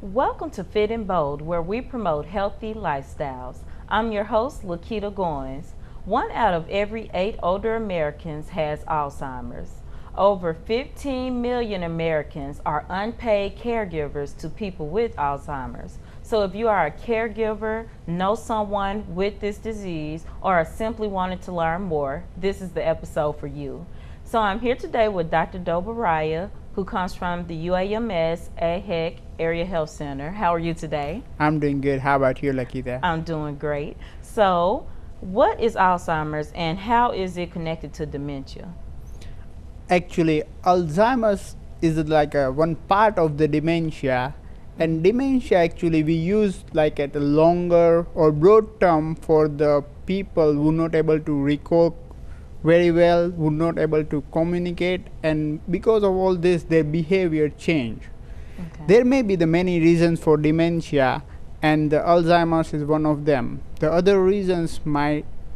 Welcome to Fit and Bold, where we promote healthy lifestyles. I'm your host, Lakita Goins. 1 out of every 8 older Americans has Alzheimer's. Over 15 million Americans are unpaid caregivers to people with Alzheimer's. So if you are a caregiver, know someone with this disease, or are simply wanting to learn more, this is the episode for you. So I'm here today with Dr. Dobaraya, who comes from the UAMS AHEC Area Health Center. How are you today? I'm doing good. How about you, Lakita? I'm doing great. So, what is Alzheimer's and how is it connected to dementia? Actually, Alzheimer's is like one part of the dementia, and dementia actually we use like at a longer or broad term for the people who not able to recall very well, who not able to communicate, and because of all this their behavior change. Okay. There may be the many reasons for dementia, and the Alzheimer's is one of them. The other reasons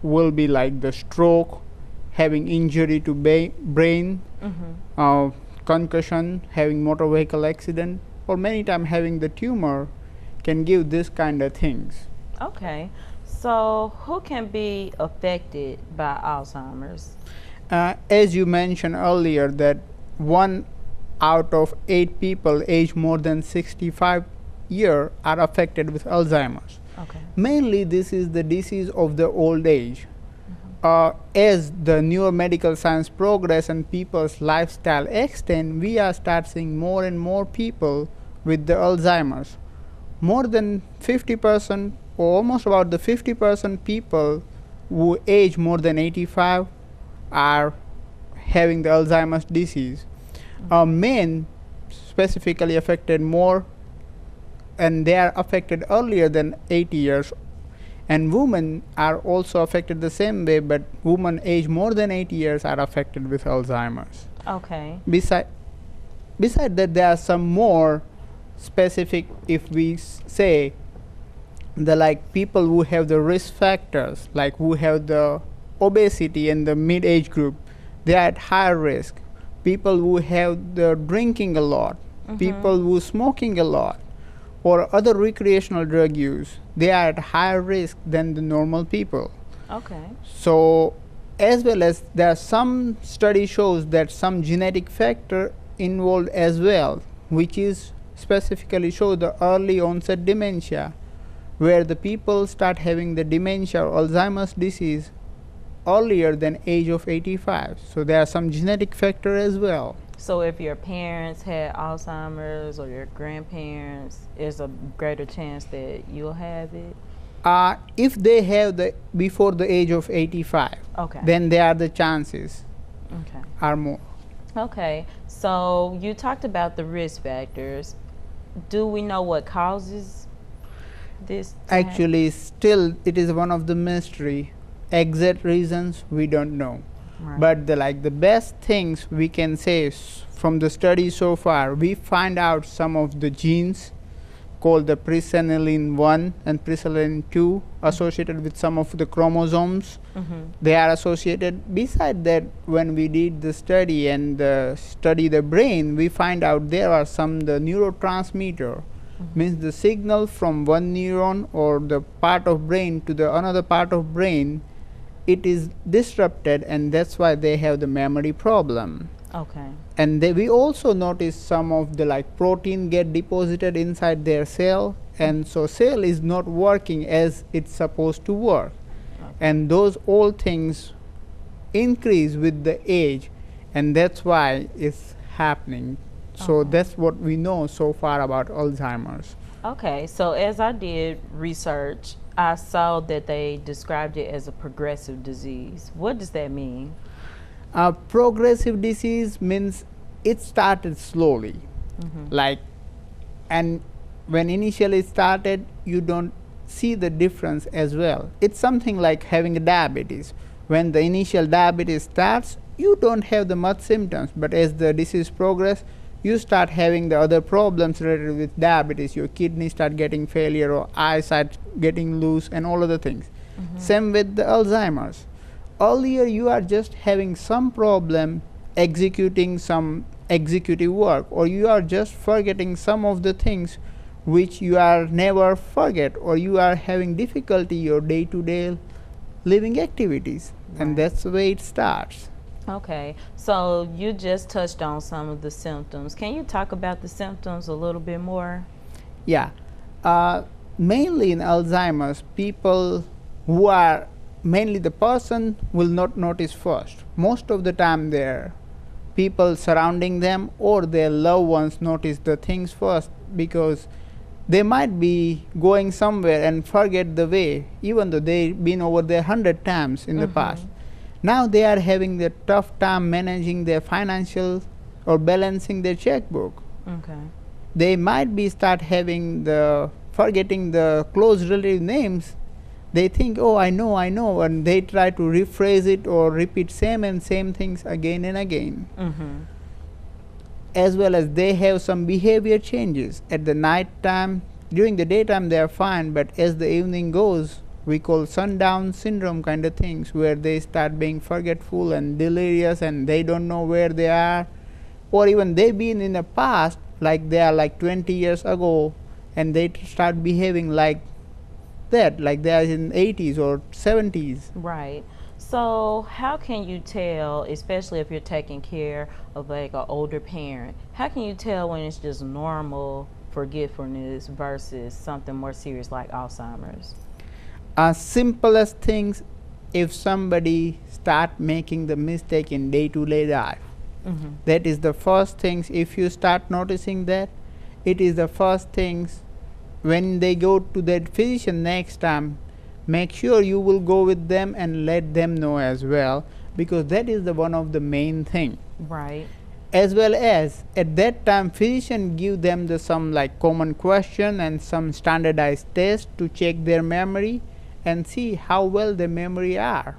will be like the stroke, having injury to brain, concussion, having motor vehicle accident, or many times having the tumor can give this kind of things. Okay. So, who can be affected by Alzheimer's? As you mentioned earlier, that 1 out of 8 people aged more than 65 years are affected with Alzheimer's. Okay. Mainly, this is the disease of the old age. As the newer medical science progress and people's lifestyle extend, we are start seeing more and more people with the Alzheimer's. More than 50%, or almost about the 50% people who age more than 85 are having the Alzheimer's disease. Men specifically affected more, and they are affected earlier than 80 years. And women are also affected the same way, but women age more than 80 years are affected with Alzheimer's. Okay. Beside that, there are some more specific, if we say, the like people who have the risk factors, like who have the obesity in the mid-age group, they are at higher risk. People who have the drinking a lot, people who smoking a lot, or other recreational drug use, they are at higher risk than the normal people. Okay. So, as well as there are some study shows that some genetic factor involved as well, which is specifically show the early onset dementia, where the people start having the dementia or Alzheimer's disease earlier than age of 85. So there are some genetic factor as well. So if your parents had Alzheimer's or your grandparents, there's a greater chance that you'll have it? If they have the before the age of 85, okay, then there are the chances are more. Okay, so you talked about the risk factors. Do we know what causes this? Actually, still it is one of the mystery. Exact reasons we don't know. Right. But the best things we can say from the study so far, we find out some of the genes called the presenilin 1 and presenilin 2 associated with some of the chromosomes. They are associated. Beside that, when we did the study and study the brain, we find out there are some the neurotransmitter, means the signal from one neuron or the part of brain to the another part of brain, it is disrupted, and that's why they have the memory problem. Okay. And we also notice some of the protein get deposited inside their cell, and so cell is not working as it's supposed to work. Okay. And those all things increase with the age, and that's why it's happening. So that's what we know so far about Alzheimer's. Okay, so as I did research, I saw that they described it as a progressive disease. What does that mean? Progressive disease means it started slowly. And when initially started, you don't see the difference as well. It's something like having a diabetes. When the initial diabetes starts, you don't have the much symptoms, but as the disease progress, you start having the other problems related with diabetes. Your kidneys start getting failure or eyesight getting loose and all other things. Same with the Alzheimer's. Earlier you are just having some problem executing some executive work, or you are just forgetting some of the things which you are never forget, or you are having difficulty your day-to-day living activities. And that's the way it starts. Okay, so you just touched on some of the symptoms. Can you talk about the symptoms a little bit more? Yeah. Mainly in Alzheimer's, people who are mainly the person will not notice first. Most of the time their people surrounding them or their loved ones notice the things first, because they might be going somewhere and forget the way, even though they've been over there 100 times in the past. Now they are having the tough time managing their financial or balancing their checkbook. Okay. They might be start having the forgetting the close relative names. They think, oh, I know, and they try to rephrase it or repeat same and same things again and again. As well as they have some behavior changes. At the night time, during the daytime they are fine, but as the evening goes, we call sundown syndrome kind of things, where they start being forgetful and delirious and they don't know where they are, or even they've been in the past, like they are like 20 years ago, and they start behaving like that, like they are in 80s or 70s. Right. So how can you tell, especially if you're taking care of like an older parent, how can you tell when it's just normal forgetfulness versus something more serious like Alzheimer's? Simplest things, if somebody start making the mistake in day-to-day life, that is the first things. If you start noticing that, it is the first things. When they go to that physician next time, make sure you will go with them and let them know as well, because that is the one of the main thing. Right. As well as at that time physician give them the some like common question and some standardized test to check their memory and see how well their memory are.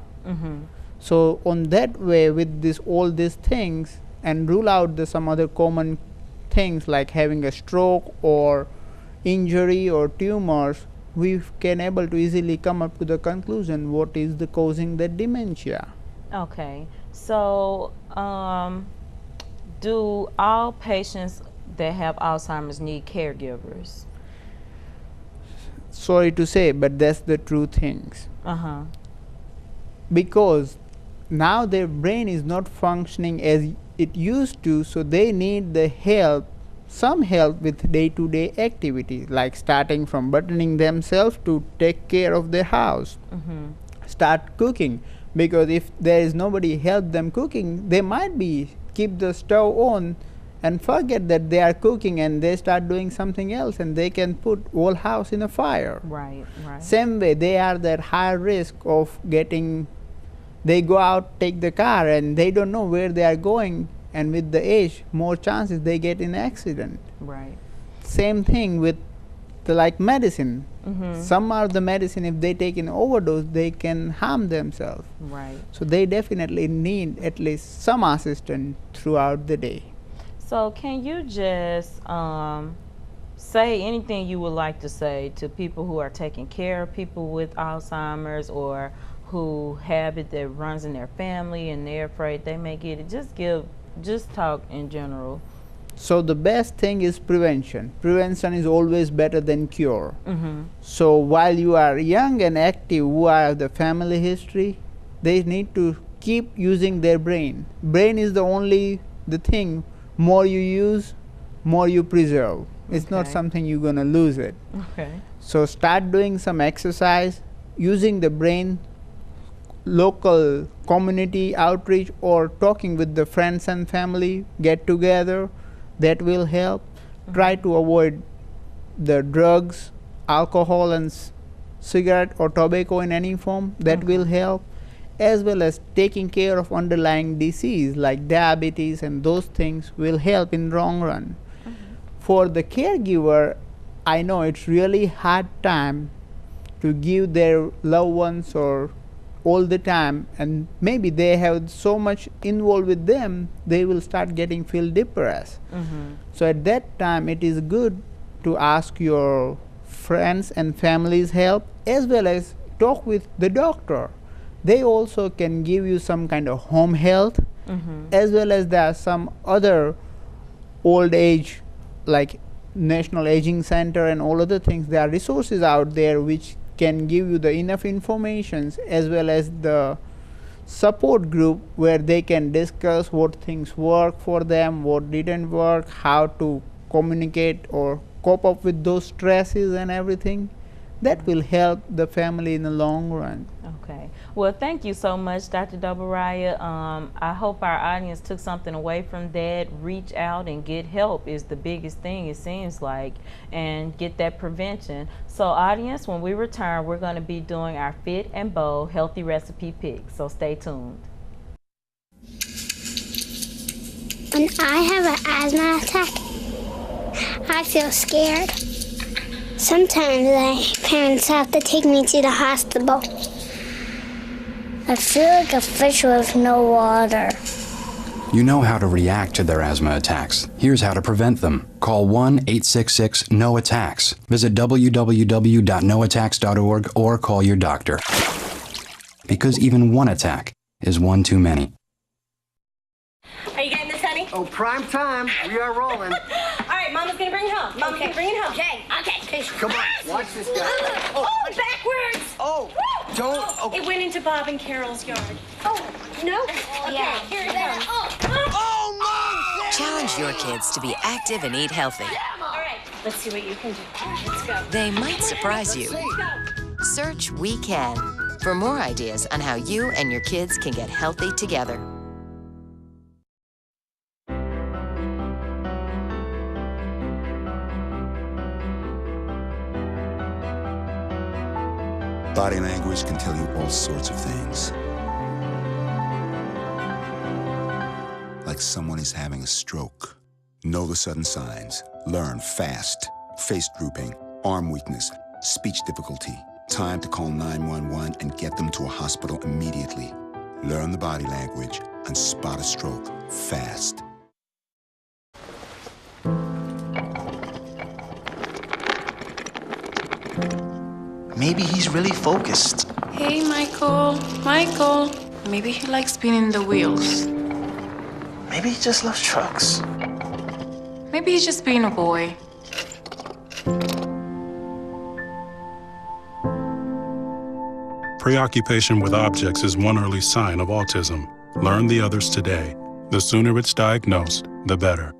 So on that way, with this all these things, and rule out the some other common things like having a stroke or injury or tumors, we can able to easily come up to the conclusion what is the causing the dementia. Okay. So do all patients that have Alzheimer's need caregivers? Sorry to say, but that's the true things. Because now their brain is not functioning as it used to, so they need the help, some help with day-to-day activities, like starting from buttoning themselves to take care of their house, start cooking, because if there is nobody help them cooking, they might be keep the stove on and forget that they are cooking, and they start doing something else, and they can put whole house in a fire. Right, right. Same way, they are at high risk of getting, they go out, take the car, and they don't know where they are going, and with the age, more chances they get in accident. Right. Same thing with the like medicine. Some are the medicine, if they take an overdose, they can harm themselves. Right. So they definitely need at least some assistance throughout the day. So can you just say anything you would like to say to people who are taking care of people with Alzheimer's, or who have it that runs in their family and they're afraid they may get it? Just talk in general. So the best thing is prevention. Prevention is always better than cure. So while you are young and active, who are the family history, they need to keep using their brain. Brain is the only the thing, more you use, more you preserve. It's not something you're gonna lose it. Okay. So start doing some exercise, using the brain, local community outreach, or talking with the friends and family, get together, that will help. Try to avoid the drugs, alcohol and cigarette or tobacco in any form, that will help, as well as taking care of underlying disease like diabetes, and those things will help in long run. For the caregiver, I know it's really hard time to give their loved ones or all the time, and maybe they have so much involved with them, they will start getting feel depressed. So at that time, it is good to ask your friends and family's help, as well as talk with the doctor. They also can give you some kind of home health, as well as there are some other old age, like National Aging Center and all other things. There are resources out there which can give you the enough information, as well as the support group where they can discuss what things work for them, what didn't work, how to communicate or cope up with those stresses and everything. That will help the family in the long run. Okay. Well, thank you so much, Dr. Dobaraya. I hope our audience took something away from that. Reach out and get help is the biggest thing, it seems like, and get that prevention. So, audience, when we return, we're going to be doing our Fit and Bold Healthy Recipe Pick. So, stay tuned. When I have an asthma attack, I feel scared. Sometimes my parents have to take me to the hospital. I feel like a fish with no water. You know how to react to their asthma attacks. Here's how to prevent them. Call 1-866-NO-ATTACKS. Visit www.noattacks.org or call your doctor. Because even one attack is one too many. Are you getting this, honey? Oh, prime time. We are rolling. All right, Mama's gonna bring it home. Mama's gonna bring it home. Okay. Come on, watch this guy. Oh, backwards. Oh, don't. Oh, It went into Bob and Carol's yard. Oh, no? Okay, here it comes. oh Mom! Challenge your kids to be active and eat healthy. All right, let's see what you can do. Let's go. They might surprise you. Let's go. Search We Can for more ideas on how you and your kids can get healthy together. Body language can tell you all sorts of things. Like someone is having a stroke. Know the sudden signs. Learn fast. Face drooping, arm weakness, speech difficulty. Time to call 911 and get them to a hospital immediately. Learn the body language and spot a stroke fast. Maybe he's really focused. Hey, Michael. Michael. Maybe he likes spinning the wheels. Maybe he just loves trucks. Maybe he's just being a boy. Preoccupation with objects is one early sign of autism. Learn the others today. The sooner it's diagnosed, the better.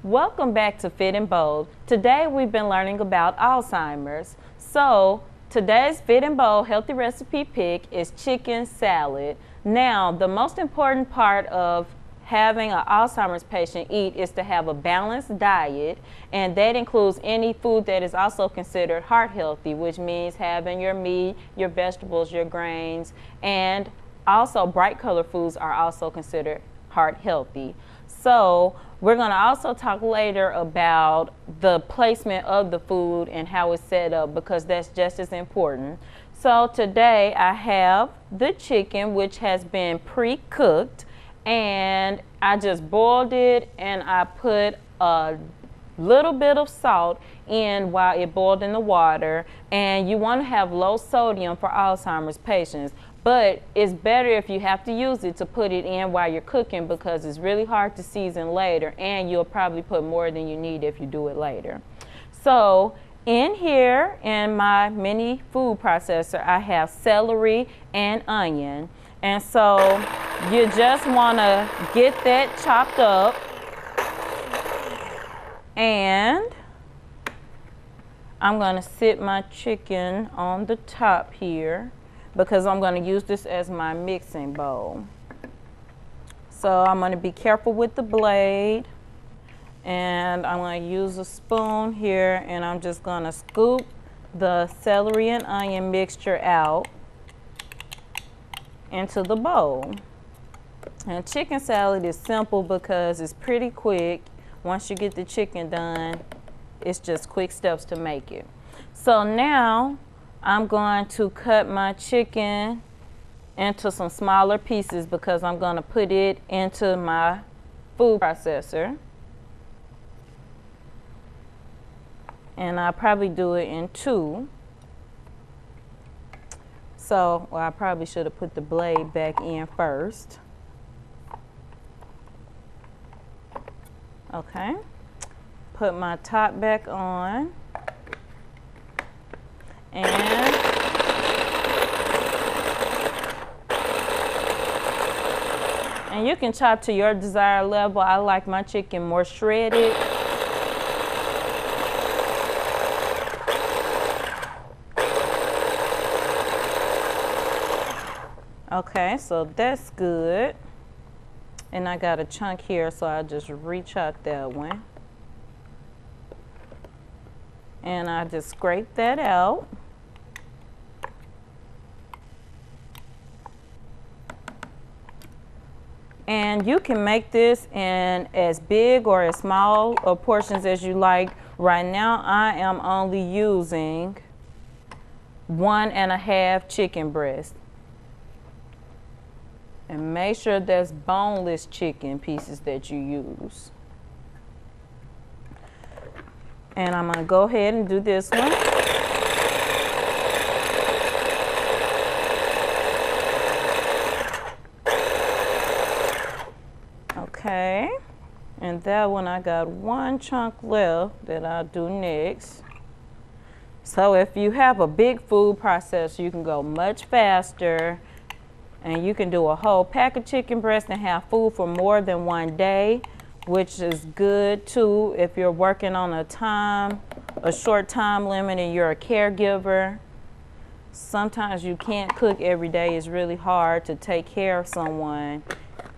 Welcome back to Fit and Bold. Today we've been learning about Alzheimer's. So today's Fit and Bold healthy recipe pick is chicken salad. Now, the most important part of having an Alzheimer's patient eat is to have a balanced diet, and that includes any food that is also considered heart healthy, which means having your meat, your vegetables, your grains, and also bright color foods are also considered heart healthy. So we're going to also talk later about the placement of the food and how it's set up, because that's just as important. So today I have the chicken, which has been pre-cooked, and I just boiled it and I put a little bit of salt in while it boiled in the water. And you want to have low sodium for Alzheimer's patients, but it's better if you have to use it to put it in while you're cooking, because it's really hard to season later, and you'll probably put more than you need if you do it later. So in here, in my mini food processor, I have celery and onion. And so you just want to get that chopped up, and I'm going to sit my chicken on the top here, because I'm going to use this as my mixing bowl. So I'm going to be careful with the blade, and I'm going to use a spoon here, and I'm just going to scoop the celery and onion mixture out into the bowl. And chicken salad is simple because it's pretty quick. Once you get the chicken done, it's just quick steps to make it. So now I'm going to cut my chicken into some smaller pieces because I'm going to put it into my food processor. And I'll probably do it in 2. So, well, I probably should have put the blade back in first. Okay. Put my top back on. And you can chop to your desired level. I like my chicken more shredded. Okay, so that's good. And I got a chunk here, so I'll just reach out that one. And I just scrape that out. And you can make this in as big or as small of portions as you like. Right now, I am only using 1.5 chicken breasts. And make sure that's boneless chicken pieces that you use. And I'm gonna go ahead and do this one. Okay, and that one I got 1 chunk left that I'll do next. So if you have a big food processor, you can go much faster. And you can do a whole pack of chicken breast and have food for more than 1 day, which is good too if you're working on a short time limit and you're a caregiver. Sometimes you can't cook every day. It's really hard to take care of someone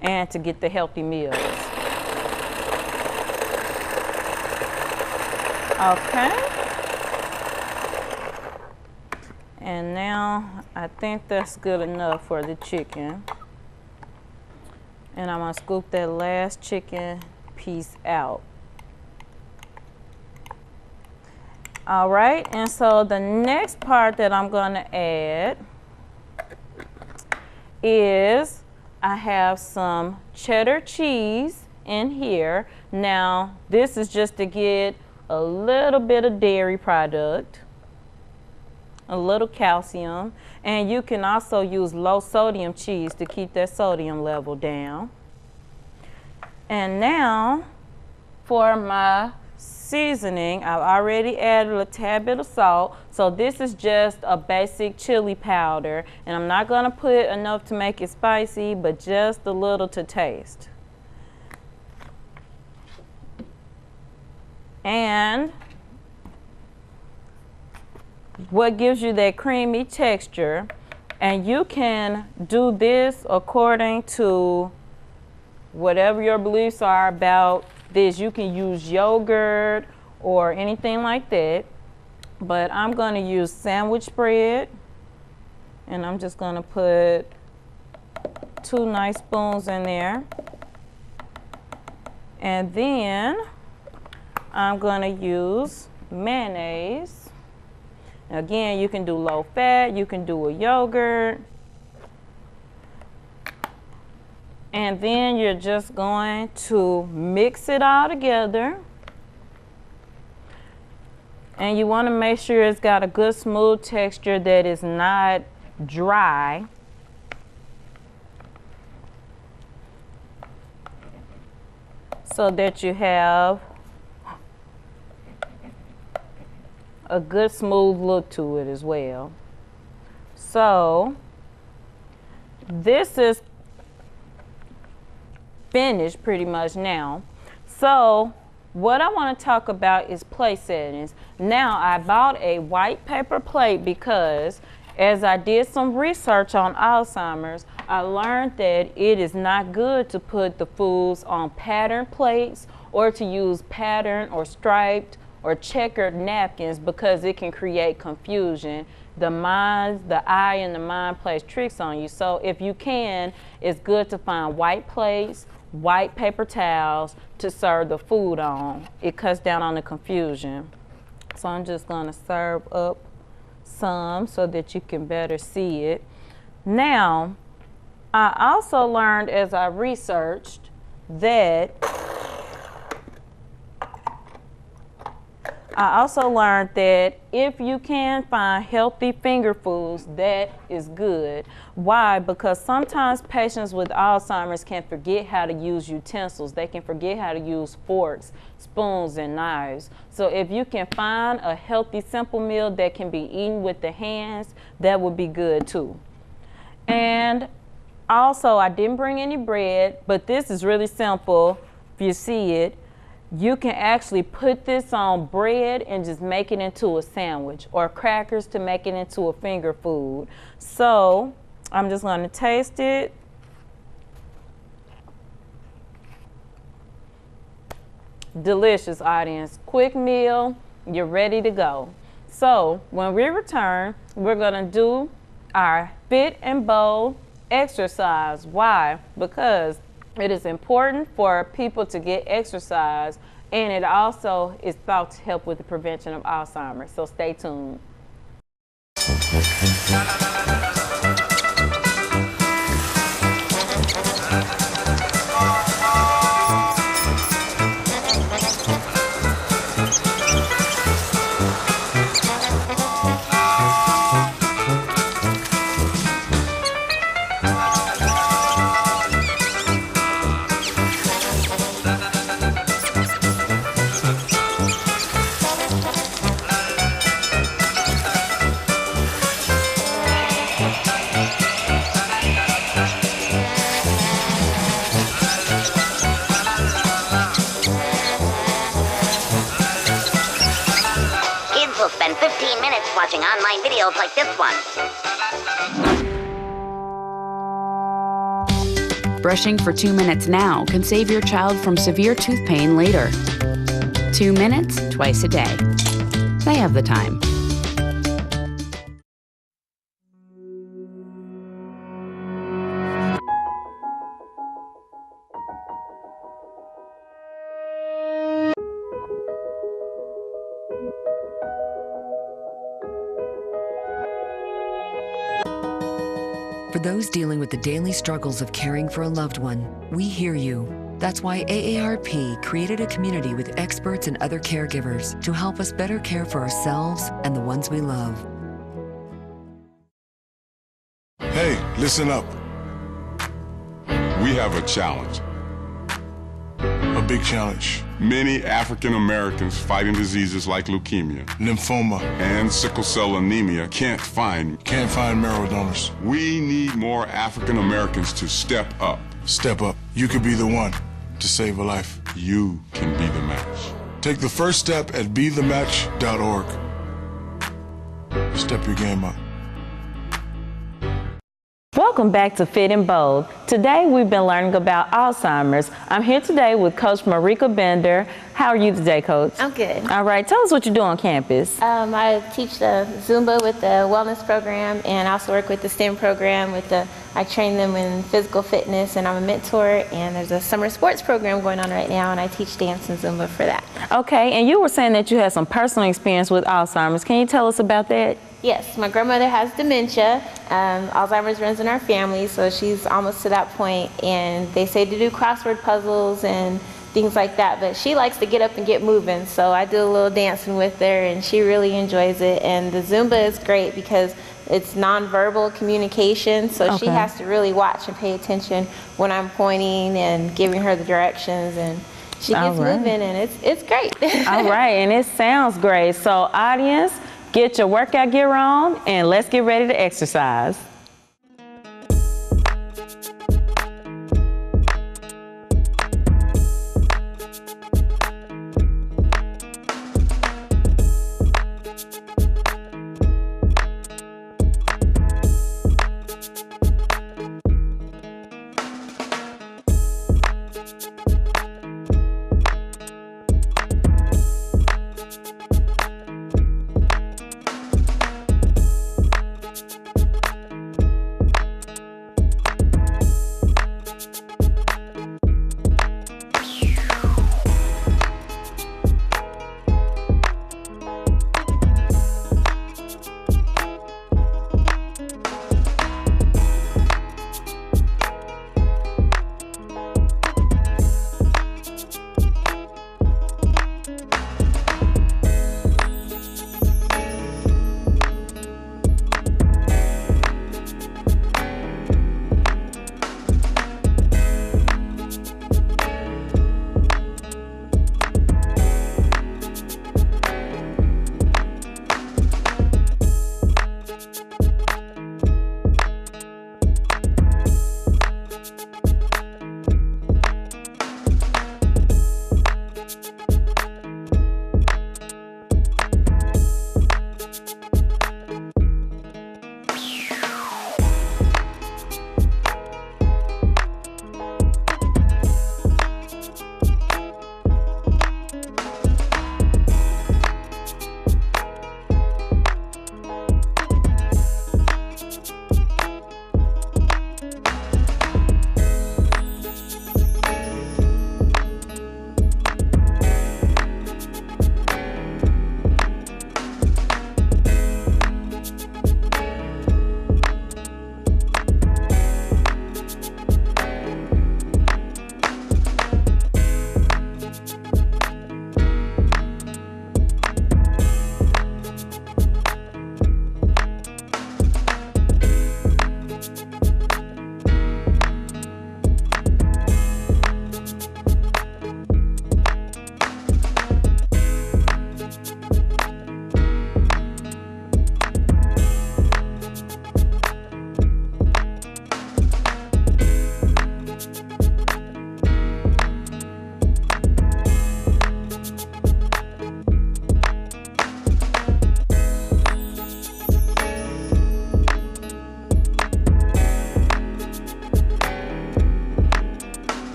and to get the healthy meals. Okay. And now I think that's good enough for the chicken. And I'm gonna scoop that last chicken piece out. All right, and so the next part that I'm gonna add is I have some cheddar cheese in here. Now, this is just to get a little bit of dairy product, a little calcium, and you can also use low sodium cheese to keep that sodium level down. And now for my seasoning, I've already added a tad bit of salt. So this is just a basic chili powder, and I'm not gonna put enough to make it spicy, but just a little to taste. And what gives you that creamy texture, and you can do this according to whatever your beliefs are about this. You can use yogurt or anything like that, but I'm going to use sandwich bread, and I'm just going to put 2 nice spoons in there, and then I'm going to use mayonnaise. Again, you can do low fat, you can do a yogurt. And then you're just going to mix it all together. And you want to make sure it's got a good smooth texture that is not dry. So that you have a good smooth look to it as well. So this is finished pretty much now. So what I want to talk about is plate settings. Now I bought a white paper plate because as I did some research on Alzheimer's, I learned that it is not good to put the foods on patterned plates or to use patterned or striped or checkered napkins because it can create confusion. The eye and the mind plays tricks on you. So if you can, it's good to find white plates, white paper towels to serve the food on. It cuts down on the confusion. So I'm just gonna serve up some so that you can better see it. Now, I also learned as I researched that if you can find healthy finger foods, that is good. Why? Because sometimes patients with Alzheimer's can forget how to use utensils. They can forget how to use forks, spoons, and knives. So if you can find a healthy, simple meal that can be eaten with the hands, that would be good too. And also, I didn't bring any bread, but this is really simple. If you see it, you can actually put this on bread and just make it into a sandwich, or crackers to make it into a finger food. So I'm just going to taste it. Delicious, audience. Quick meal, you're ready to go. So when we return, we're going to do our fit and bold exercise. Why? Because it is important for people to get exercise, and it also is thought to help with the prevention of Alzheimer's. So stay tuned. Spend 15 minutes watching online videos like this one. Brushing for 2 minutes now can save your child from severe tooth pain later. 2 minutes, twice a day. They have the time. For those dealing with the daily struggles of caring for a loved one, we hear you. That's why AARP created a community with experts and other caregivers to help us better care for ourselves and the ones we love. Hey, listen up. We have a challenge. A big challenge. Many African Americans fighting diseases like leukemia, lymphoma, and sickle cell anemia can't find marrow donors. We need more African Americans to step up. Step up. You could be the one to save a life. You can be the match. Take the first step at bethematch.org. Step your game up. Welcome back to Fit and Bold. Today we've been learning about Alzheimer's. I'm here today with Coach Marika Bender. How are you today, Coach? I'm good. All right, tell us what you do on campus. I teach the Zumba with the wellness program, and I also work with the STEM program I train them in physical fitness, and I'm a mentor, and there's a summer sports program going on right now, and I teach dance and Zumba for that. Okay, and you were saying that you had some personal experience with Alzheimer's. Can you tell us about that? Yes, my grandmother has dementia. Alzheimer's runs in our family, so she's almost to that point, and they say to do crossword puzzles and things like that, but she likes to get up and get moving, so I do a little dancing with her, and she really enjoys it. And the Zumba is great because it's nonverbal communication, so she has to really watch and pay attention when I'm pointing and giving her the directions, and she gets moving, and it's great. All right, and it sounds great. So audience, get your workout gear on, and let's get ready to exercise.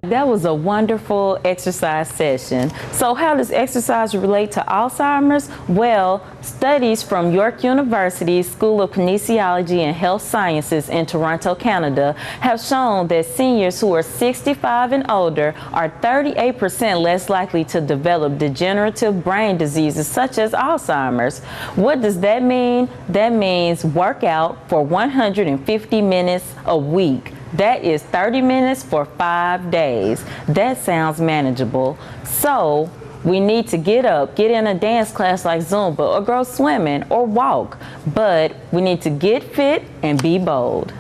That was a wonderful exercise session. So how does exercise relate to Alzheimer's? Well, studies from York University School of Kinesiology and Health Sciences in Toronto, Canada, have shown that seniors who are 65 and older are 38% less likely to develop degenerative brain diseases such as Alzheimer's. What does that mean? That means work out for 150 minutes a week. That is 30 minutes for 5 days. That sounds manageable. So we need to get up, get in a dance class like Zumba or go swimming or walk. But we need to get fit and be bold.